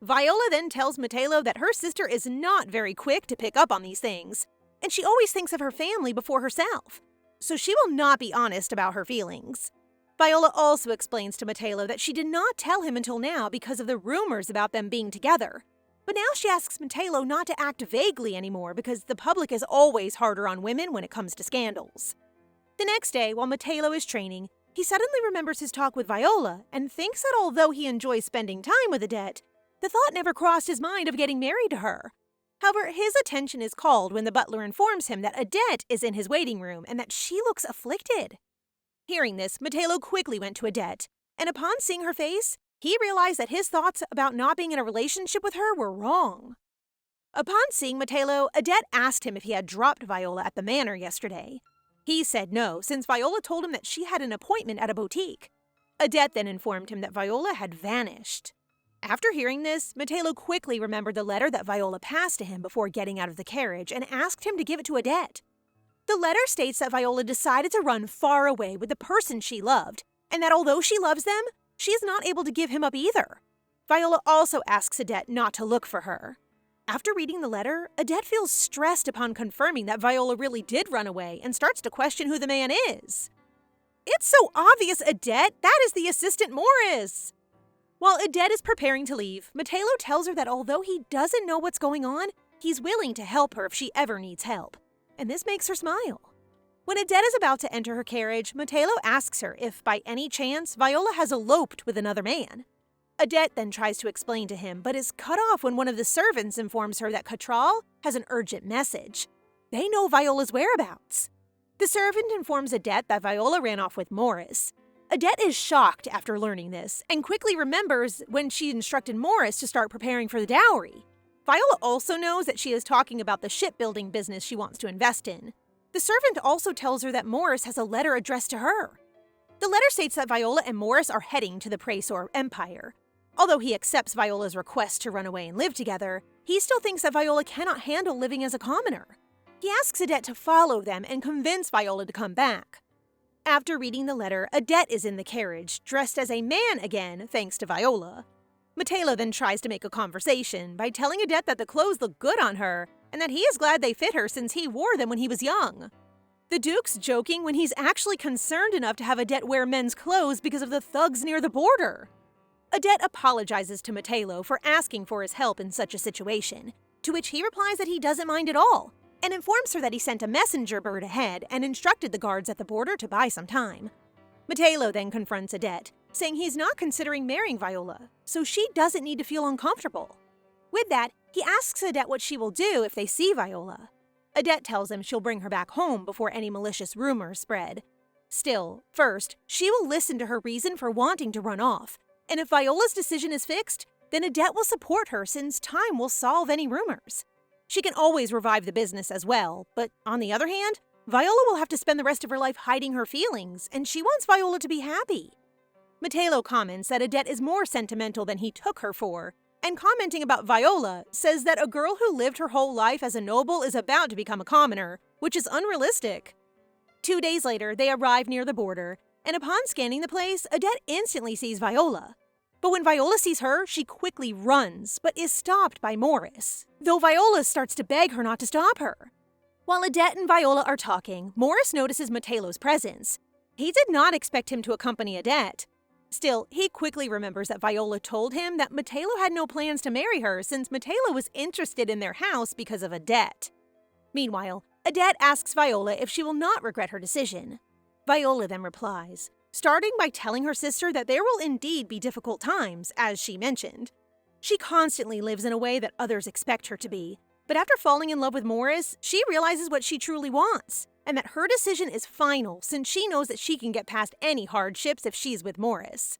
Viola then tells Matelo that her sister is not very quick to pick up on these things, and she always thinks of her family before herself, so she will not be honest about her feelings. Viola also explains to Matelo that she did not tell him until now because of the rumors about them being together, but now she asks Matelo not to act vaguely anymore because the public is always harder on women when it comes to scandals. The next day, while Matelo is training, he suddenly remembers his talk with Viola and thinks that although he enjoys spending time with Adette, the thought never crossed his mind of getting married to her. However, his attention is called when the butler informs him that Adette is in his waiting room and that she looks afflicted. Hearing this, Matelo quickly went to Adette, and upon seeing her face, he realized that his thoughts about not being in a relationship with her were wrong. Upon seeing Matelo, Adette asked him if he had dropped Viola at the manor yesterday. He said no, since Viola told him that she had an appointment at a boutique. Adette then informed him that Viola had vanished. After hearing this, Matelo quickly remembered the letter that Viola passed to him before getting out of the carriage and asked him to give it to Adette. The letter states that Viola decided to run far away with the person she loved, and that although she loves them, she is not able to give him up either. Viola also asks Adette not to look for her. After reading the letter, Adette feels stressed upon confirming that Viola really did run away and starts to question who the man is. It's so obvious, Adette! That is the assistant Morris! While Adette is preparing to leave, Matelo tells her that although he doesn't know what's going on, he's willing to help her if she ever needs help. And this makes her smile. When Adette is about to enter her carriage, Matelo asks her if, by any chance, Viola has eloped with another man. Adette then tries to explain to him, but is cut off when one of the servants informs her that Catral has an urgent message. They know Viola's whereabouts. The servant informs Adette that Viola ran off with Morris. Adette is shocked after learning this, and quickly remembers when she instructed Morris to start preparing for the dowry. Viola also knows that she is talking about the shipbuilding business she wants to invest in. The servant also tells her that Morris has a letter addressed to her. The letter states that Viola and Morris are heading to the Praesor Empire. Although he accepts Viola's request to run away and live together, he still thinks that Viola cannot handle living as a commoner. He asks Adette to follow them and convince Viola to come back. After reading the letter, Odette is in the carriage, dressed as a man again, thanks to Viola. Metelo then tries to make a conversation by telling Odette that the clothes look good on her and that he is glad they fit her since he wore them when he was young. The Duke's joking when he's actually concerned enough to have Odette wear men's clothes because of the thugs near the border. Odette apologizes to Metelo for asking for his help in such a situation, to which he replies that he doesn't mind at all, and informs her that he sent a messenger bird ahead and instructed the guards at the border to buy some time. Metelo then confronts Odette, saying he's not considering marrying Viola, so she doesn't need to feel uncomfortable. With that, he asks Odette what she will do if they see Viola. Odette tells him she'll bring her back home before any malicious rumors spread. Still, first, she will listen to her reason for wanting to run off, and if Viola's decision is fixed, then Odette will support her since time will solve any rumors. She can always revive the business as well, but on the other hand, Viola will have to spend the rest of her life hiding her feelings, and she wants Viola to be happy. Metelo comments that Odette is more sentimental than he took her for, and commenting about Viola, says that a girl who lived her whole life as a noble is about to become a commoner, which is unrealistic. 2 days later, they arrive near the border, and upon scanning the place, Odette instantly sees Viola. But when Viola sees her, she quickly runs, but is stopped by Morris, though Viola starts to beg her not to stop her. While Odette and Viola are talking, Morris notices Metelo's presence. He did not expect him to accompany Odette. Still, he quickly remembers that Viola told him that Metelo had no plans to marry her since Metelo was interested in their house because of Odette. Meanwhile, Odette asks Viola if she will not regret her decision. Viola then replies, starting by telling her sister that there will indeed be difficult times, as she mentioned. She constantly lives in a way that others expect her to be, but after falling in love with Morris, she realizes what she truly wants, and that her decision is final since she knows that she can get past any hardships if she's with Morris.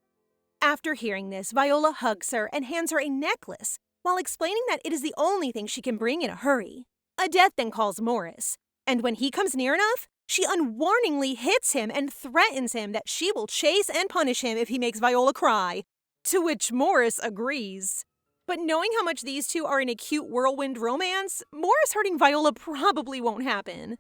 After hearing this, Viola hugs her and hands her a necklace, while explaining that it is the only thing she can bring in a hurry. Odette then calls Morris, and when he comes near enough, she unwarningly hits him and threatens him that she will chase and punish him if he makes Viola cry, to which Morris agrees. But knowing how much these two are in a cute whirlwind romance, Morris hurting Viola probably won't happen.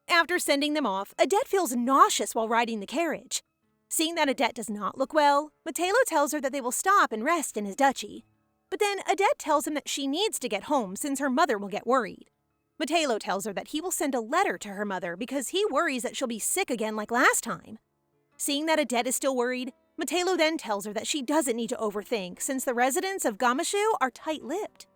After sending them off, Odette feels nauseous while riding the carriage. Seeing that Odette does not look well, Metelo tells her that they will stop and rest in his duchy. But then Odette tells him that she needs to get home since her mother will get worried. Metelo tells her that he will send a letter to her mother because he worries that she'll be sick again like last time. Seeing that Odette is still worried, Metelo then tells her that she doesn't need to overthink since the residents of Gamashu are tight-lipped.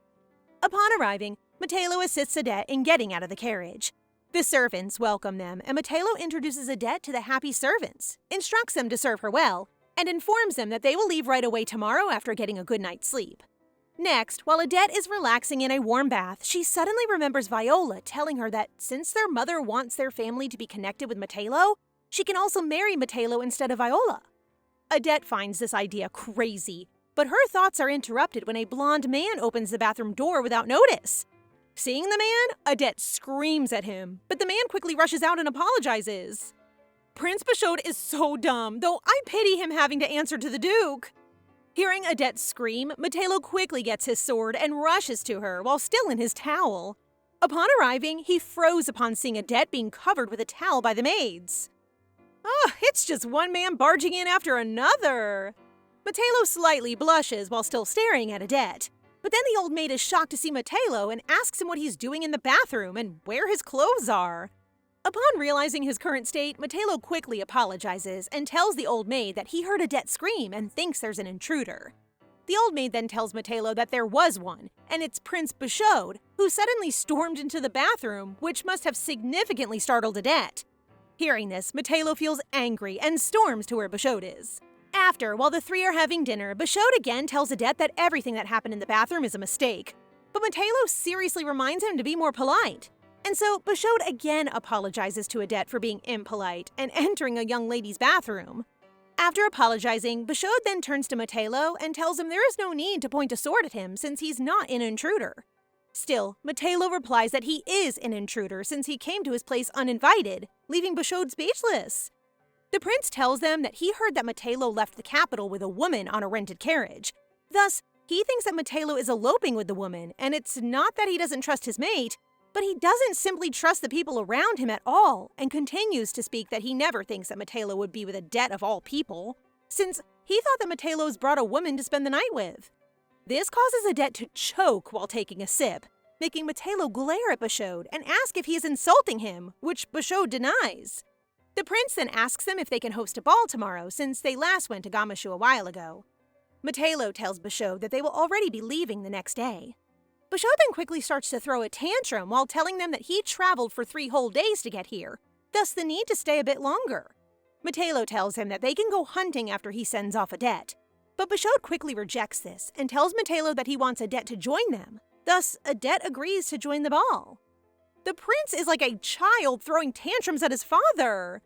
Upon arriving, Metelo assists Odette in getting out of the carriage. The servants welcome them, and Metelo introduces Odette to the happy servants, instructs them to serve her well, and informs them that they will leave right away tomorrow after getting a good night's sleep. Next, while Odette is relaxing in a warm bath, she suddenly remembers Viola telling her that since their mother wants their family to be connected with Metelo, she can also marry Metelo instead of Viola. Odette finds this idea crazy, but her thoughts are interrupted when a blonde man opens the bathroom door without notice. Seeing the man, Odette screams at him, but the man quickly rushes out and apologizes. Prince Bashod is so dumb, though I pity him having to answer to the Duke. Hearing Odette scream, Metelo quickly gets his sword and rushes to her while still in his towel. Upon arriving, he froze upon seeing Odette being covered with a towel by the maids. It's just one man barging in after another. Metelo slightly blushes while still staring at Odette. But then the old maid is shocked to see Metelo and asks him what he's doing in the bathroom and where his clothes are. Upon realizing his current state, Metelo quickly apologizes and tells the old maid that he heard Odette scream and thinks there's an intruder. The old maid then tells Metelo that there was one, and it's Prince Bashod, who suddenly stormed into the bathroom, which must have significantly startled Odette. Hearing this, Metelo feels angry and storms to where Bashod is. After, while the three are having dinner, Bashod again tells Odette that everything that happened in the bathroom is a mistake. But Metelo seriously reminds him to be more polite. And so Bashod again apologizes to Odette for being impolite and entering a young lady's bathroom. After apologizing, Bashod then turns to Metelo and tells him there is no need to point a sword at him since he's not an intruder. Still, Metelo replies that he is an intruder since he came to his place uninvited, leaving Bashod speechless. The prince tells them that he heard that Metelo left the capital with a woman on a rented carriage. Thus, he thinks that Metelo is eloping with the woman, and it's not that he doesn't trust his mate, But he doesn't simply trust the people around him at all and continues to speak that he never thinks that Metelo would be with Adet of all people, since he thought that Matelo's brought a woman to spend the night with. This causes Adet to choke while taking a sip, making Metelo glare at Bashod and ask if he is insulting him, which Bashod denies. The prince then asks them if they can host a ball tomorrow since they last went to Gamashu a while ago. Metelo tells Bashod that they will already be leaving the next day. Bashod then quickly starts to throw a tantrum while telling them that he traveled for 3 whole days to get here, thus the need to stay a bit longer. Metelo tells him that they can go hunting after he sends off Adet, but Bashod quickly rejects this and tells Metelo that he wants Adet to join them, thus Adet agrees to join the ball. The prince is like a child throwing tantrums at his father.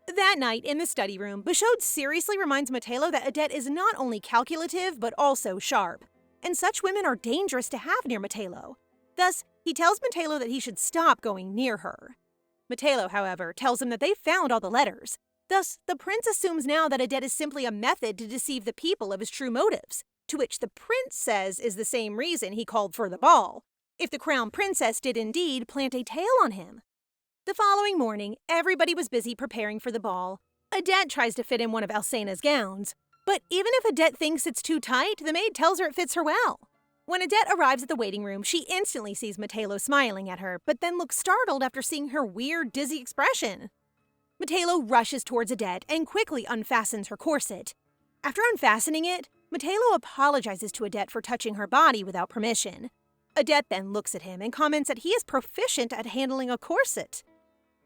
That night, in the study room, Bashod seriously reminds Metelo that Adet is not only calculative, but also sharp, and such women are dangerous to have near Metelo. Thus, he tells Metelo that he should stop going near her. Metelo, however, tells him that they found all the letters. Thus, the prince assumes now that Adet is simply a method to deceive the people of his true motives, to which the prince says is the same reason he called for the ball, if the crown princess did indeed plant a tail on him. The following morning, everybody was busy preparing for the ball. Adet tries to fit in one of Alcena's gowns, but even if Adet thinks it's too tight, the maid tells her it fits her well. When Adet arrives at the waiting room, she instantly sees Metelo smiling at her, but then looks startled after seeing her weird, dizzy expression. Metelo rushes towards Adet and quickly unfastens her corset. After unfastening it, Metelo apologizes to Adet for touching her body without permission. Adet then looks at him and comments that he is proficient at handling a corset.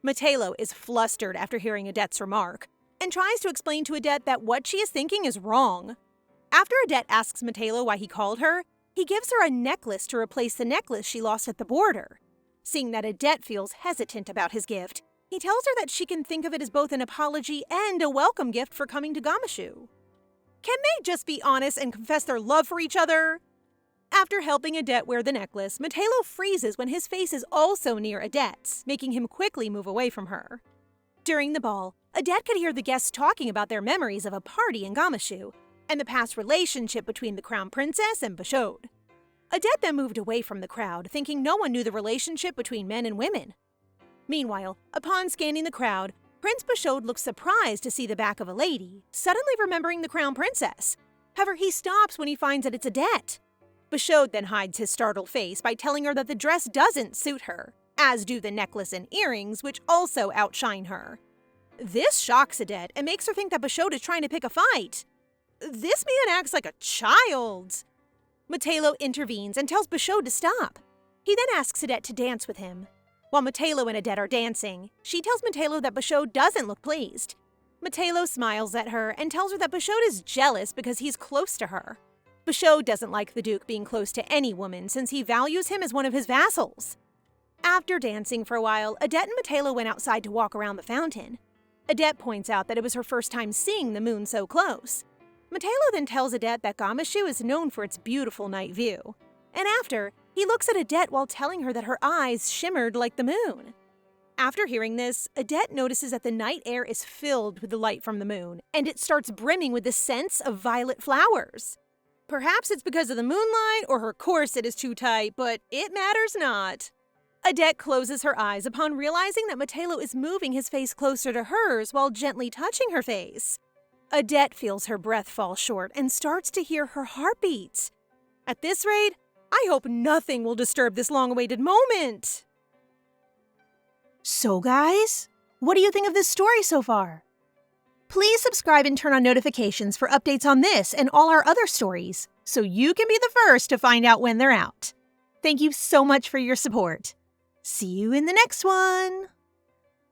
Metelo is flustered after hearing Adet's remark, and tries to explain to Adet that what she is thinking is wrong. After Adet asks Metelo why he called her, he gives her a necklace to replace the necklace she lost at the border. Seeing that Adet feels hesitant about his gift, he tells her that she can think of it as both an apology and a welcome gift for coming to Gamashu. Can they just be honest and confess their love for each other? After helping Adet wear the necklace, Metelo freezes when his face is also near Adet's, making him quickly move away from her. During the ball, Adet could hear the guests talking about their memories of a party in Gamashu and the past relationship between the crown princess and Bashod. Adet then moved away from the crowd, thinking no one knew the relationship between men and women. Meanwhile, upon scanning the crowd, Prince Bashod looks surprised to see the back of a lady, suddenly remembering the crown princess. However, he stops when he finds that it's Adet. Bashod then hides his startled face by telling her that the dress doesn't suit her, as do the necklace and earrings, which also outshine her. This shocks Adet and makes her think that Bashod is trying to pick a fight. This man acts like a child. Metelo intervenes and tells Bashod to stop. He then asks Adet to dance with him. While Metelo and Adet are dancing, she tells Metelo that Bashod doesn't look pleased. Metelo smiles at her and tells her that Bashod is jealous because he's close to her. Bashod doesn't like the Duke being close to any woman since he values him as one of his vassals. After dancing for a while, Adet and Metelo went outside to walk around the fountain. Adet points out that it was her first time seeing the moon so close. Metelo then tells Adet that Gamashu is known for its beautiful night view. And after, he looks at Adet while telling her that her eyes shimmered like the moon. After hearing this, Adet notices that the night air is filled with the light from the moon, and it starts brimming with the scents of violet flowers. Perhaps it's because of the moonlight or her corset is too tight, but it matters not. Adet closes her eyes upon realizing that Metelo is moving his face closer to hers while gently touching her face. Adet feels her breath fall short and starts to hear her heartbeats. At this rate, I hope nothing will disturb this long-awaited moment. So guys, what do you think of this story so far? Please subscribe and turn on notifications for updates on this and all our other stories, so you can be the first to find out when they're out. Thank you so much for your support. See you in the next one!